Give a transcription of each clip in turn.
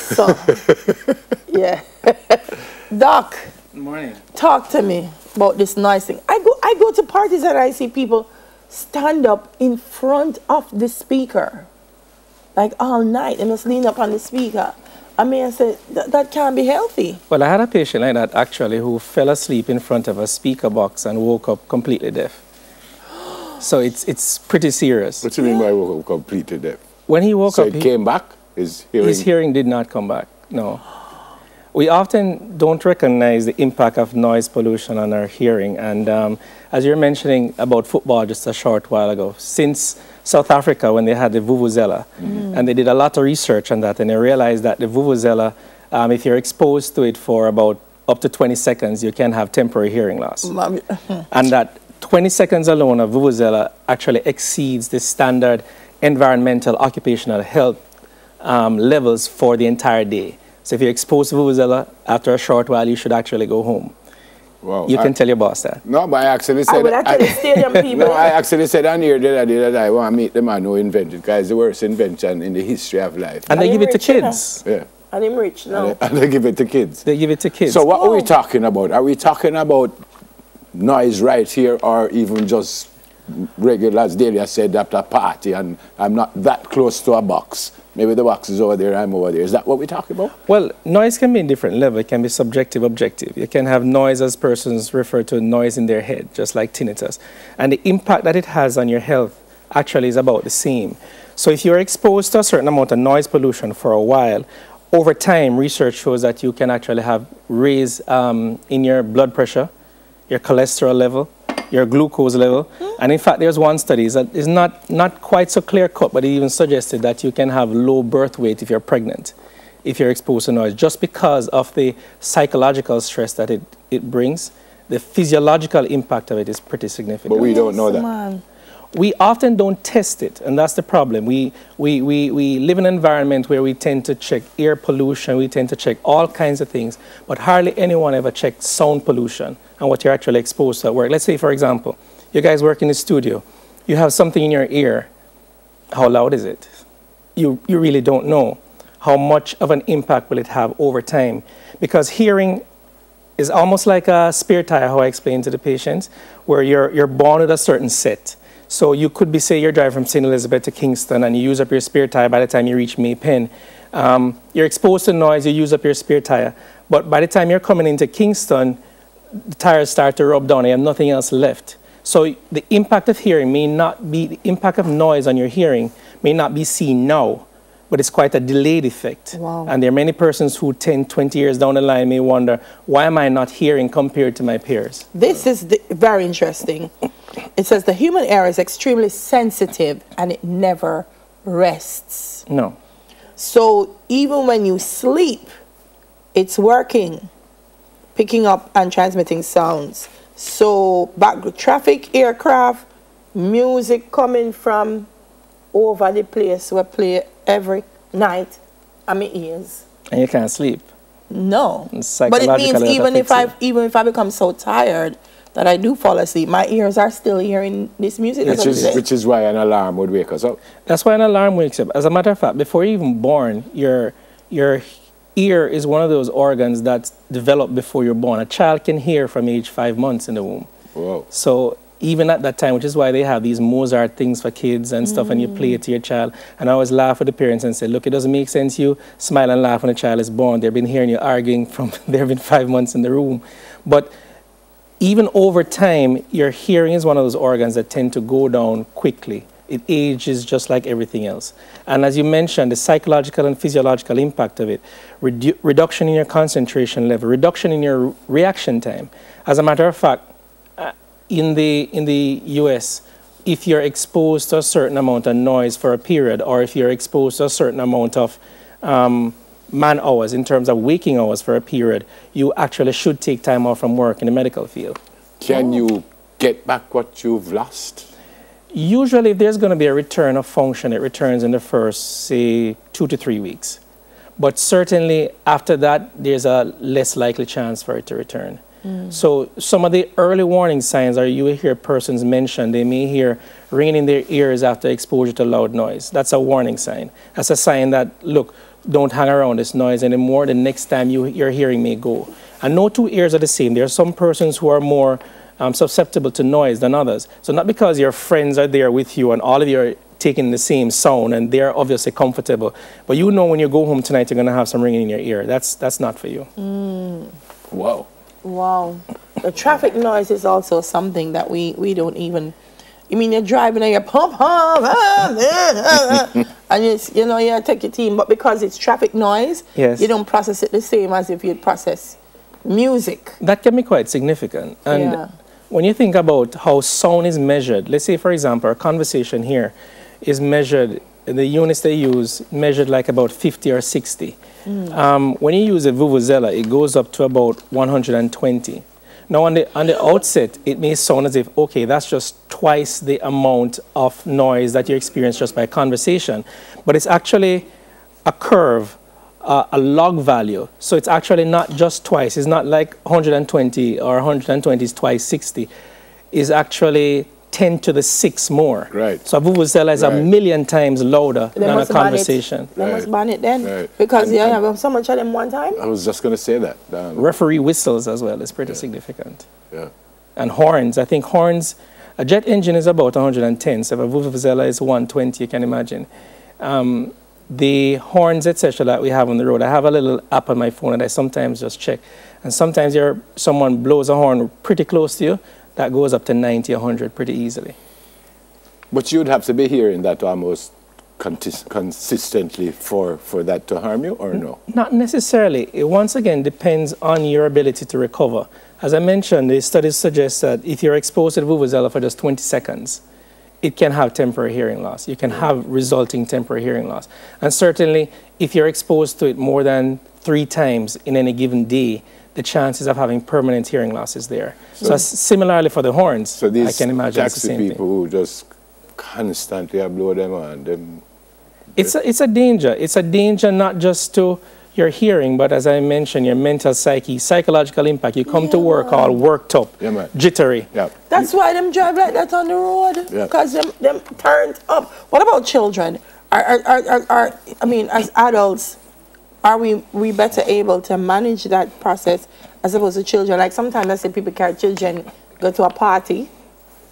So, yeah. Doc, Good morning. talk to me about this noise thing. I go to parties and I see people stand up in front of the speaker, like all night. They must lean up on the speaker. I mean, I said, that can't be healthy. Well, I had a patient like that actually who fell asleep in front of a speaker box and woke up completely deaf. So it's pretty serious. What do you mean by woke up completely deaf? When he woke So up, it came back? His hearing did not come back, no. We often don't recognize the impact of noise pollution on our hearing. And as you're mentioning about football just a short while ago, since South Africa, when they had the vuvuzela, and they did a lot of research on that, and they realized that the vuvuzela, if you're exposed to it for about up to 20 seconds, you can have temporary hearing loss. And that 20 seconds alone of vuvuzela actually exceeds the standard environmental occupational health levels for the entire day. So if you're exposed to vuvuzela, after a short while, you should actually go home. Well, you can tell your boss that. No, but I actually said... I would actually stadium people. No, I actually said on here the other day that I want to meet the man who invented it, because it's the worst invention in the history of life. And they give it to kids. Yeah. And I'm rich now. And they give it to kids. They give it to kids. So what are we talking about? Are we talking about noise right here, or even just regular, as Delia said, after a party, and I'm not that close to a box? Maybe the box is over there, I'm over there. Is that what we're talking about? Well, noise can be in different levels. It can be subjective, objective. You can have noise as persons refer to noise in their head, just like tinnitus. And the impact that it has on your health actually is about the same. So if you're exposed to a certain amount of noise pollution for a while, over time, research shows that you can actually have raise in your blood pressure, your cholesterol level, your glucose level. And in fact, there's one study that is not quite so clear-cut, but it even suggested that you can have low birth weight if you're pregnant, if you're exposed to noise, just because of the psychological stress that it brings. The physiological impact of it is pretty significant. But we don't know that. We often don't test it, and that's the problem. We live in an environment where we tend to check air pollution, we tend to check all kinds of things, but hardly anyone ever checks sound pollution and what you're actually exposed to at work. Let's say, for example, you guys work in the studio, you have something in your ear. How loud is it? You really don't know. How much of an impact will it have over time? Because hearing is almost like a spare tire, how I explain to the patients, where you're born with a certain set. So you could be, say, you're driving from St. Elizabeth to Kingston and you use up your spare tire by the time you reach May Pen. You're exposed to noise, you use up your spare tire. But by the time you're coming into Kingston, the tires start to rub down, you have nothing else left. So the impact of hearing may not be, the impact of noise on your hearing may not be seen now, but it's quite a delayed effect. Wow. And there are many persons who 10, 20 years down the line may wonder, why am I not hearing compared to my peers? This is very interesting. It says the human ear is extremely sensitive and it never rests. No. So even when you sleep, it's working, picking up and transmitting sounds. So traffic, aircraft, music coming from over the place we play every night on my ears. And you can't sleep. No. But it means even if I become so tired that I do fall asleep, my ears are still hearing this music. Which is why an alarm would wake us up. That's why an alarm wakes up. As a matter of fact, before you're even born, your ear is one of those organs that's developed before you're born. A child can hear from age 5 months in the womb. Whoa. So even at that time, which is why they have these Mozart things for kids and stuff, and you play it to your child. And I always laugh with the parents and say, look, it doesn't make sense. You smile and laugh when a child is born. They've been hearing you arguing from, they've been 5 months in the room. But even over time, your hearing is one of those organs that tend to go down quickly. It ages just like everything else. And as you mentioned, the psychological and physiological impact of it, reduction in your concentration level, reduction in your reaction time. As a matter of fact, in the US, if you're exposed to a certain amount of noise for a period, or if you're exposed to a certain amount of man hours in terms of waking hours for a period, you actually should take time off from work in the medical field. Can you get back what you've lost? Usually, if there's going to be a return of function, it returns in the first, say, 2 to 3 weeks. But certainly, after that, there's a less likely chance for it to return. So some of the early warning signs are you will hear persons mention, they may hear ringing in their ears after exposure to loud noise. That's a warning sign. That's a sign that, look, don't hang around this noise anymore, the next time your hearing may go. And no two ears are the same. There are some persons who are more susceptible to noise than others. So not because your friends are there with you and all of you are taking the same sound and they're obviously comfortable, but you know when you go home tonight you're going to have some ringing in your ear. That's not for you. Wow. Wow. The traffic noise is also something that we don't even... You mean you're driving and you're pump, and you take your team, but because it's traffic noise, yes, you don't process it the same as if you'd process music. That can be quite significant. And when you think about how sound is measured, let's say, for example, our conversation here is measured, the units they use measured like about 50 or 60. When you use a vuvuzela, it goes up to about 120. Now, on the outset, it may sound as if, okay, that's just twice the amount of noise that you experience just by conversation. But it's actually a curve, a log value. So it's actually not just twice. It's not like 120 or 120 is twice 60. It's actually 10 to the 6 more. Right. So a vuvuzela is a million times louder than a conversation. They must ban it then. Because you have so much of them one time. I was just going to say that. Referee whistles as well is pretty significant. Yeah. And horns. I think horns, a jet engine is about 110. So if a vuvuzela is 120, you can imagine. The horns, etc., that we have on the road, I have a little app on my phone that I sometimes just check. And sometimes someone blows a horn pretty close to you, that goes up to 90, 100 pretty easily. But you'd have to be hearing that almost consistently for that to harm you, or no? Not necessarily. It once again depends on your ability to recover. As I mentioned, the studies suggest that if you're exposed to the vuvuzela for just 20 seconds, it can have temporary hearing loss. You can have resulting temporary hearing loss. And certainly, if you're exposed to it more than 3 times in any given day, the chances of having permanent hearing loss is there. So similarly for the horns, so these I can imagine taxi it's the same people thing. who just constantly blow them on them. It's a danger. It's a danger not just to your hearing, but as I mentioned, your mental psyche, psychological impact. You come to work all worked up, jittery. That's why them drive like that on the road, because them turned up. What about children? I mean, as adults, are we better able to manage that process as opposed to children? Like sometimes I say people carry children, go to a party,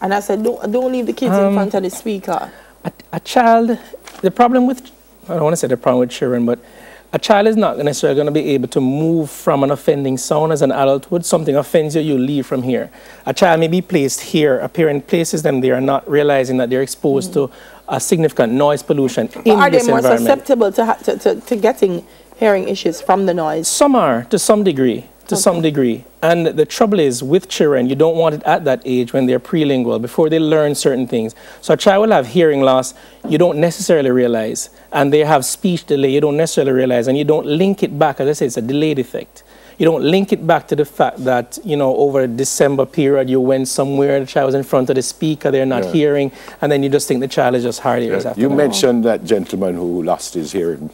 and I said, don't leave the kids in front of the speaker. A child, the problem with, I don't want to say the problem with children, but a child is not necessarily going to be able to move from an offending sound as an adult would. Something offends you, you leave from here. A child may be placed here, a parent places them there, not realizing that they're exposed to a significant noise pollution in this environment. Are they more susceptible to getting hearing issues from the noise? Some are, to some degree. Some degree. And the trouble is, with children, you don't want it at that age when they're prelingual, before they learn certain things. So a child will have hearing loss, you don't necessarily realize. And they have speech delay, you don't necessarily realize. And you don't link it back, as I say, it's a delayed effect. You don't link it back to the fact that, over a December period, you went somewhere, the child was in front of the speaker, they're not hearing, and then you just think the child is just hard ears after You that. mentioned that gentleman who lost his hearing,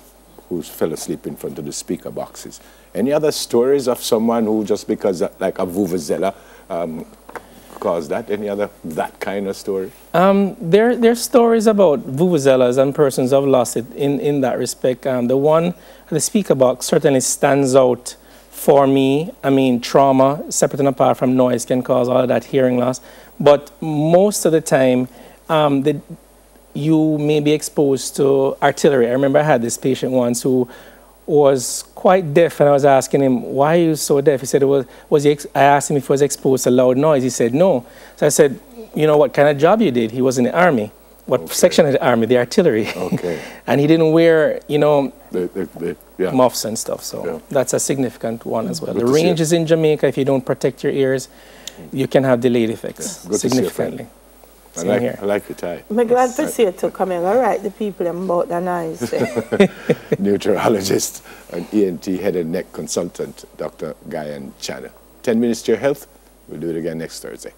who fell asleep in front of the speaker boxes. Any other stories of someone who just because like a vuvuzela caused that? Any other that kind of story? There's stories about vuvuzelas and persons who have lost it in that respect. The speaker box certainly stands out for me. I mean, trauma, separate and apart from noise, can cause all of that hearing loss. But most of the time, you may be exposed to artillery. I remember I had this patient once who was quite deaf, and I was asking him, why are you so deaf? He said, I asked him if he was exposed to loud noise. He said, no. So I said, what kind of job you did? He was in the army. What section of the army? The artillery. Okay. And he didn't wear, muffs and stuff. So that's a significant one as well. The range is in Jamaica. If you don't protect your ears, you can have delayed effects significantly. I like your tie. I'm glad to see you to come in. All right, the people about the noise. Neurologist and ENT head and neck consultant, Dr. Guyan Channel. 10 minutes to your health. We'll do it again next Thursday.